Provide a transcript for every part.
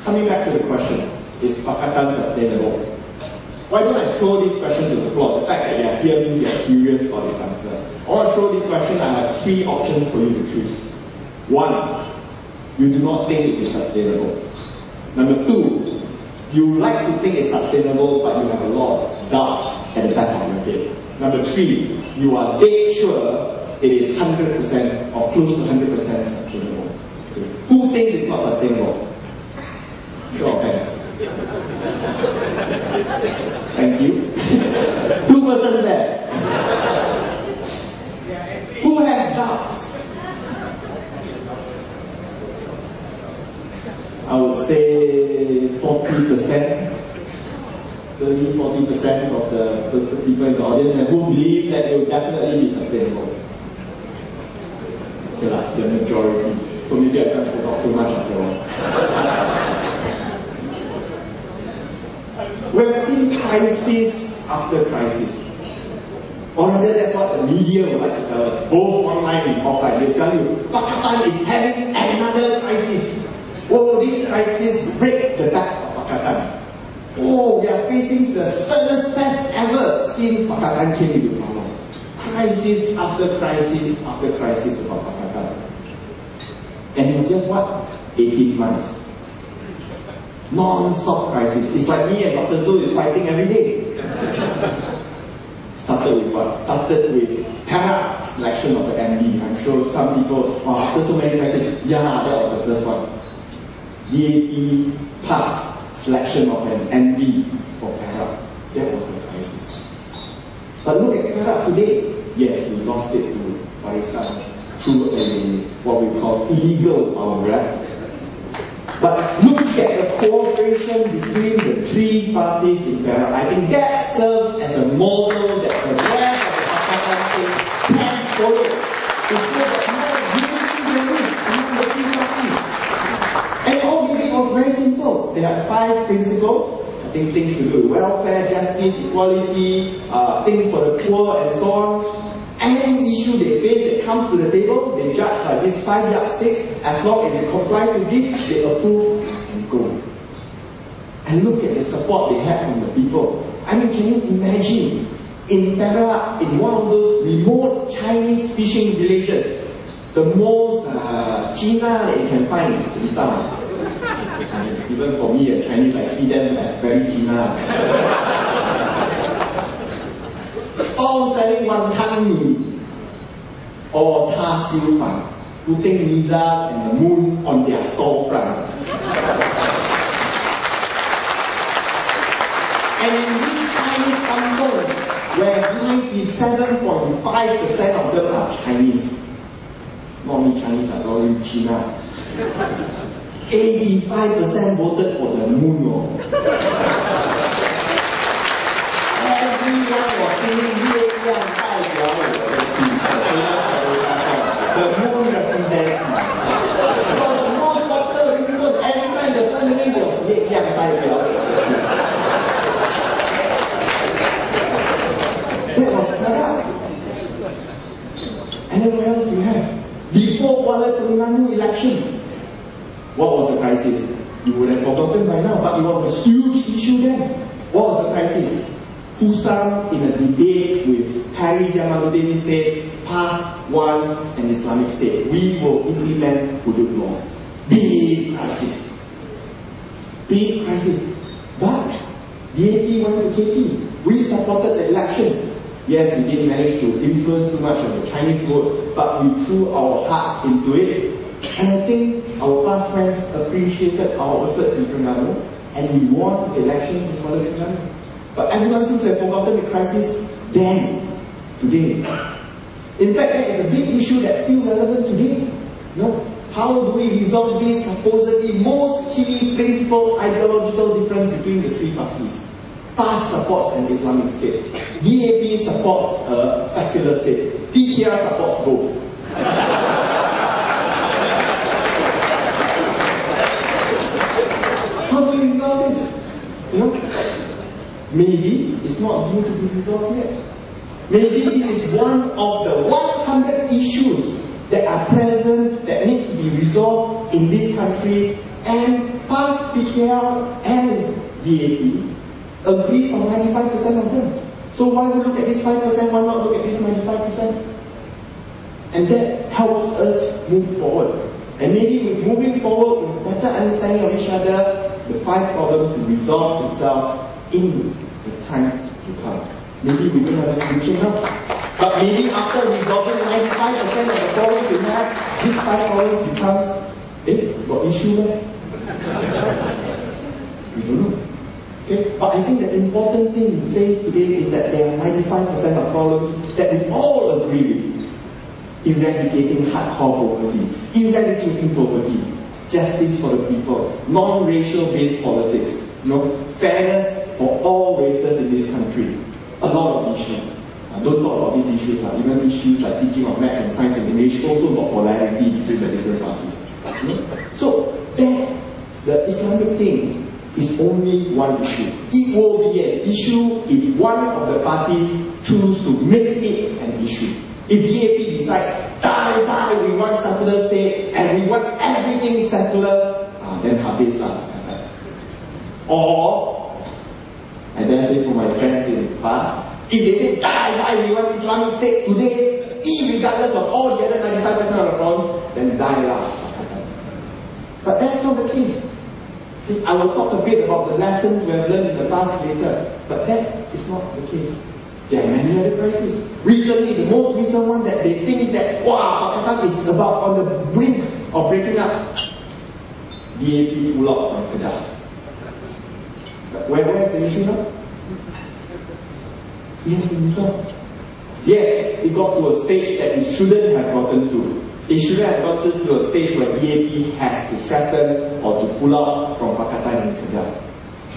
Coming back to the question, is Pakatan sustainable? Why don't I throw this question to the floor? The fact that you are here means you are curious about this answer. I want to throw this question. I have 3 options for you to choose. 1, you do not think it is sustainable. Number 2, you like to think it's sustainable, but you have a lot of doubts at the back of your head. Number 3, you are dead sure it is 100% or close to 100% sustainable. Okay. Who thinks it's not sustainable? Show of hands. Thank you. 2 persons there. Who has doubts? I would say 40%, 30-40% of the people in the audience who believe that it will definitely be sustainable. Okay, that's the majority. So maybe I can't talk so much after all. We have seen crisis after crisis. Or rather, that's what the media would like to tell us, both online and offline. They tell you, Pakatan is having another crisis. Oh, this crisis break the back of Pakatan. Oh, we are facing the sternest test ever since Pakatan came into power. Crisis after crisis after crisis about Pakatan. And it was just what? 18 months. Non-stop crisis. It's like me and Dr. Zul is fighting every day. Started with what? Started with para selection of the MB. I'm sure some people, after so many crises, yeah, that was the first one. DAP pass selection of an MB for para. That was the crisis. But look at para today. Yes, we lost it to Barisan through what we call illegal power grab. But look at the cooperation between the 3 parties in para. I think that serves as a model that the rest of the Pakatan State can follow. To show that more unity there is among the 3 parties. And all they did was very simple. They had 5 principles. I think things to do with welfare, justice, equality, things for the poor, and so on. Any issue they face, they come to the table, they judge by these 5 yardsticks. As long as it complies with this, they approve and go. And look at the support they had from the people. I mean, can you imagine in Perak, in one of those remote Chinese fishing villages, the most China that you can find in town. Even for me, a Chinese, I see them as very China. All selling wanton mee or char siu fan, putting Lisa and the moon on their storefront. And in this Chinese kampung, where 97.5% of them are Chinese, not only Chinese, are only China. 85% voted for the moon. Everyone was singing the moon represents me. Because the most popular because every time the family was that was Perak. And then what else do you have? Before Kuala Terengganu elections, what was the crisis? You would have forgotten by now, but it was a huge issue then. What was the crisis? Fusang, in a debate with Khairi Jamaluddin, said, pass once an Islamic state. We will implement hudud laws. Big crisis. Big crisis. But DAP went to KT. We supported the elections. Yes, we didn't manage to influence too much of the Chinese votes, but we threw our hearts into it. And I think our past friends appreciated our efforts in Terengganu, and we won the elections in Kuala Terengganu. But everyone seems to have forgotten the crisis then, today. In fact, that is a big issue that's still relevant today. No? How do we resolve this supposedly most key principal ideological difference between the 3 parties? PAS supports an Islamic state. DAP supports a secular state. PKR supports both. How do we resolve this? You know? Maybe it's not due to be resolved yet. Maybe this is one of the 100 issues that are present, that needs to be resolved in this country, and past PKR and DAP agrees on 95% of them. So why we look at this 5%, why not look at this 95%? And that helps us move forward. And maybe with moving forward, with better understanding of each other, the 5 problems will resolve themselves in the time to come. Maybe we don't have a solution now. But maybe after resolving 95% of the problems we have, these 5 problems becomes, got issue there? We don't know. Okay? But I think the important thing we face today is that there are 95% of problems that we all agree with. Eradicating hardcore poverty, eradicating poverty, justice for the people, non-racial based politics, fairness for all races in this country. A lot of issues. Don't talk about these issues, even issues like teaching of maths and science and English also got polarity between the different parties. So that the Islamic thing is only one issue. It will be an issue if one of the parties choose to make it an issue. If DAP decides, die, we want secular state and we want everything secular, then habis lah. Or, I dare say for my friends in the past, if they say, die, we want Islamic state today, regardless of all the other 95% of the problems, then die lah. But that's not the case. I will talk a bit about the lessons we have learned in the past later, but that is not the case. There are many other crises. Recently, the most recent one that they think that, Pakatan is about on the brink of breaking up. DAP pull out from Kedah. But where's the issue now? It has been resolved. Yes, it got to a stage that it shouldn't have gotten to. It shouldn't have gotten to a stage where DAP has to threaten or to pull out from Pakatan and Kedah.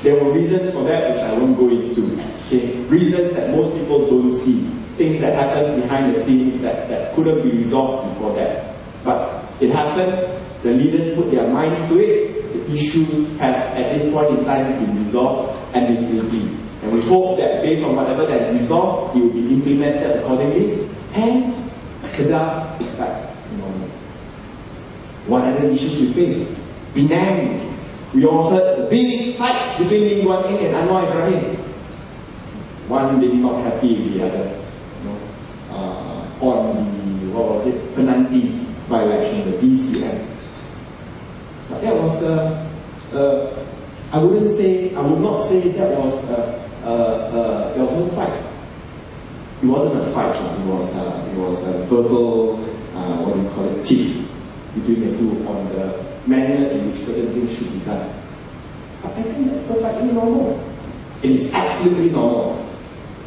There were reasons for that which I won't go into. Okay? Reasons that most people don't see. Things that happens behind the scenes that couldn't be resolved before that. But it happened, the leaders put their minds to it, the issues have at this point in time been resolved, and it will be. And we hope that based on whatever that is resolved, it will be implemented accordingly, and Kedah is back to normal. What other issues we face? Penang. We all heard the big fight between Lim Guan Eng and Anwar Ibrahim. One maybe not happy with the other. On the, Penanti by-election, the DCM. But that was, I would not say that was, there was no fight. It wasn't a fight, it was a verbal, tiff between the two on the manner in which certain things should be done. But I think that's perfectly normal. It is absolutely normal.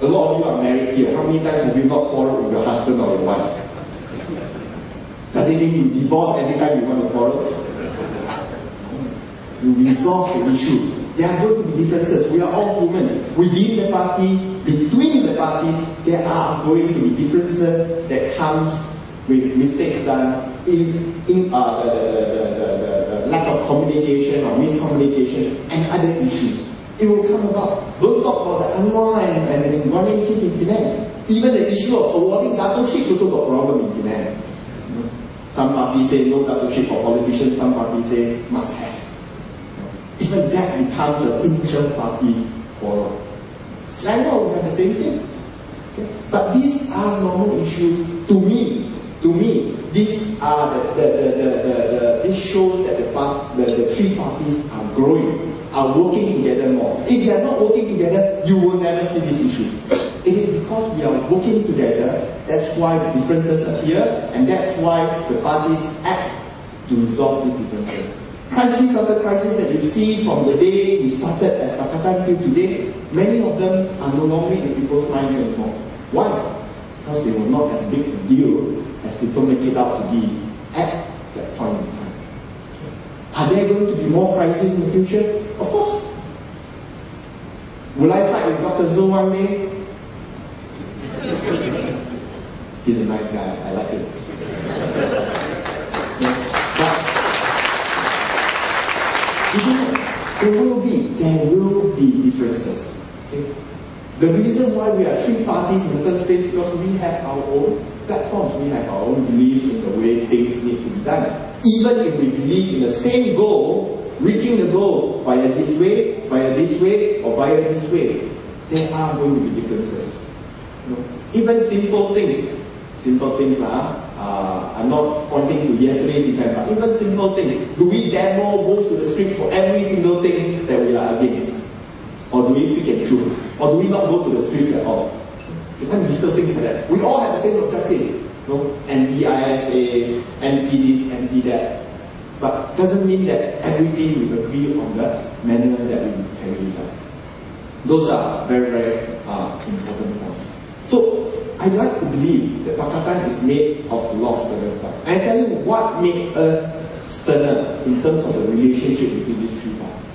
A lot of you are married here. How many times have you not quarreled with your husband or your wife? Does it mean you divorce every time you want to quarrel? You resolve the issue. There are going to be differences. We are all humans. Within the party, between the parties, there are going to be differences that comes with mistakes done in the lack of communication or miscommunication and other issues. It will come about. Don't talk about the Anwar and Guan Eng chief in Penang. Even the issue of awarding dato-ship also got problem in Penang. Some parties say no dato-ship for politicians, some parties say must have. Even that becomes an inter-party quarrel. Selangor will have the same thing. Okay? But these are normal issues to me. These are this shows that the three parties are growing, are working together more. If they are not working together, you will never see these issues. It is because we are working together, that's why the differences appear, and that's why the parties act to resolve these differences. Crises after crisis that you see from the day we started as Pakatan till today, many of them are no longer in people's minds anymore. Why? Because they were not as big a deal as people make it out to be at that point in time. Are there going to be more crises in the future? Of course. Will I fight with Dr. Zhou one day? He's a nice guy, I like it. But there will be differences. Okay? The reason why we are three parties in the first place is because we have our own platforms, we have our own belief in the way things need to be done. Even if we believe in the same goal, reaching the goal via this way, or via this way, there are going to be differences. Even simple things I'm not pointing to yesterday's event, but even simple things. Do we demo go to the street for every single thing that we are against? Or do we pick and choose? Or do we not go to the streets at all? Even little things like that. We all have the same objective. Anti-ISA, anti-this, anti-that. But doesn't mean that everything we agree on the manner that we carry it out. Those are very, very important points. So, I'd like to believe that Pakatan is made of a lot of sterner stuff. And I tell you what made us sterner in terms of the relationship between these three parties.